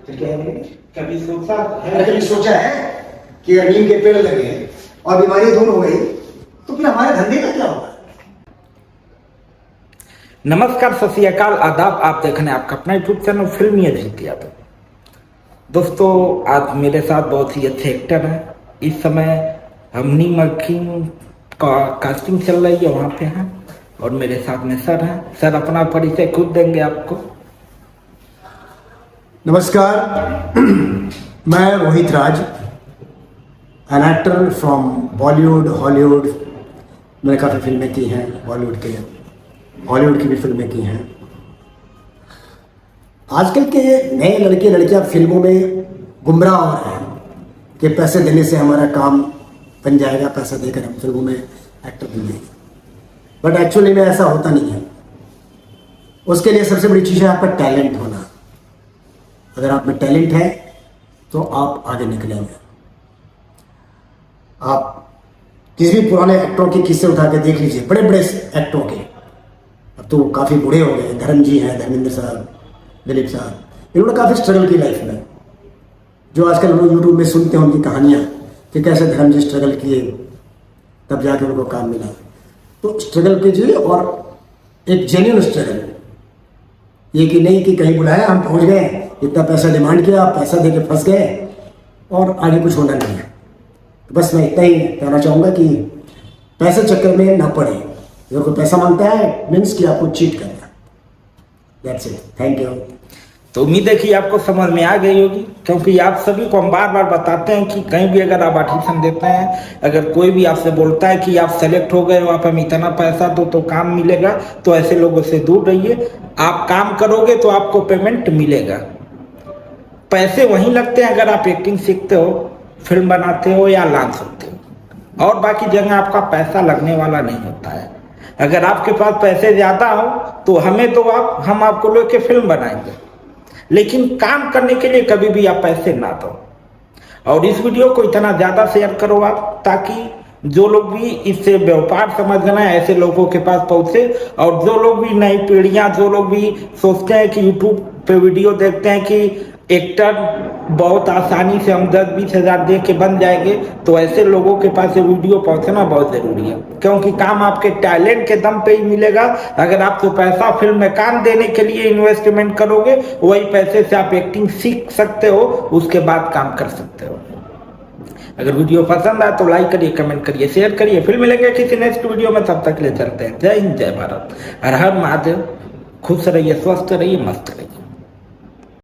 फिर क्या है? कभी सोचा मैंने कभी सोचा है कि अगर नीम के पेड़ लगे और बीमारी दूर हो गई तो फिर हमारे धंधे का क्या होगा? नमस्कार, सत श्री अकाल, आदाब। आप देख रहे हैं आपका अपना यूट्यूब चैनल फिल्मी अजीत यादव। दोस्तों, आज मेरे साथ बहुत ही अच्छे एक्टर हैं। इस समय हम नीम किंग का कास्टिंग चल रही है, वहाँ पे हैं और मेरे साथ में सर हैं। सर अपना परिचय खुद देंगे आपको। नमस्कार, मैं Rohit Raj, an actor from Bollywood, Hollywood. मैंने काफ़ी फिल्में की हैं, बॉलीवुड के, हॉलीवुड की भी फिल्में की हैं। आजकल के नए लड़के लड़कियां फिल्मों में गुमराह हो रहे हैं कि पैसे देने से हमारा काम बन जाएगा, पैसा देकर हम फिल्मों में एक्टर बन जाएंगे। बट एक्चुअली में ऐसा होता नहीं है। उसके लिए सबसे बड़ी चीज़ है आपका टैलेंट होना। अगर आप में टैलेंट है तो आप आगे निकलेंगे। आप किसी भी पुराने एक्टरों के किस्से उठा के देख लीजिए, बड़े बड़े एक्टरों के। अब तो काफ़ी बूढ़े हो गए, धर्म जी हैं, धर्मेंद्र साहब, दिलीप साहब, इन्होंने काफ़ी स्ट्रगल की लाइफ में। जो आजकल लोग यूट्यूब में सुनते हैं उनकी कहानियाँ कि कैसे धर्म जी स्ट्रगल किए तब जाके उनको काम मिला। तो स्ट्रगल कीजिए, और एक जेन्युइन स्ट्रगल, ये कि नहीं कि कहीं बुलाया, हम पहुंच गए, इतना पैसा डिमांड किया, पैसा देके फंस गए और आगे कुछ होना नहीं है। बस मैं इतना ही कहना चाहूँगा कि पैसे चक्कर में ना पड़े। अगर कोई पैसा मांगता है मीन्स कि आपको चीट करना। That's it, thank you. तो उम्मीद है कि आपको समझ में आ गई होगी, क्योंकि आप सभी को हम बार बार बताते हैं कि कहीं भी अगर आप ऑडिशन देते हैं, अगर कोई भी आपसे बोलता है कि आप सेलेक्ट हो गए, आप हमें इतना पैसा दो तो काम मिलेगा, तो ऐसे लोगों से दूर रहिए। आप काम करोगे तो आपको पेमेंट मिलेगा। पैसे वहीं लगते हैं अगर आप एक्टिंग सीखते हो, फिल्म बनाते हो या डांस होते हो, और बाकी जगह आपका पैसा लगने वाला नहीं होता है। अगर आपके पास पैसे ज्यादा हो तो हम आपको लेके फिल्म बनाएंगे, लेकिन काम करने के लिए कभी भी आप पैसे ना दो। और इस वीडियो को इतना ज्यादा शेयर करो आप, ताकि जो लोग भी इससे व्यापार समझना है ऐसे लोगों के पास पहुंचे। और जो लोग भी नई पीढ़ियां, जो लोग भी सोचते हैं कि यूट्यूब पे वीडियो देखते हैं कि एक्टर बहुत आसानी से हम 10-20 हज़ार दे के बन जाएंगे, तो ऐसे लोगों के पास ये वीडियो पहुंचना बहुत जरूरी है, क्योंकि काम आपके टैलेंट के दम पे ही मिलेगा। अगर आपको पैसा फिल्म में काम देने के लिए इन्वेस्टमेंट करोगे, वही पैसे से आप एक्टिंग सीख सकते हो, उसके बाद काम कर सकते हो। अगर वीडियो पसंद आए तो लाइक करिए, कमेंट करिए, शेयर करिए। फिर मिलेंगे किसी नेक्स्ट वीडियो में, तब तक ले चलते हैं। जय हिंद, जय भारत, हर हर महादेव। खुश रहिए, स्वस्थ रहिए, मस्त रहिए।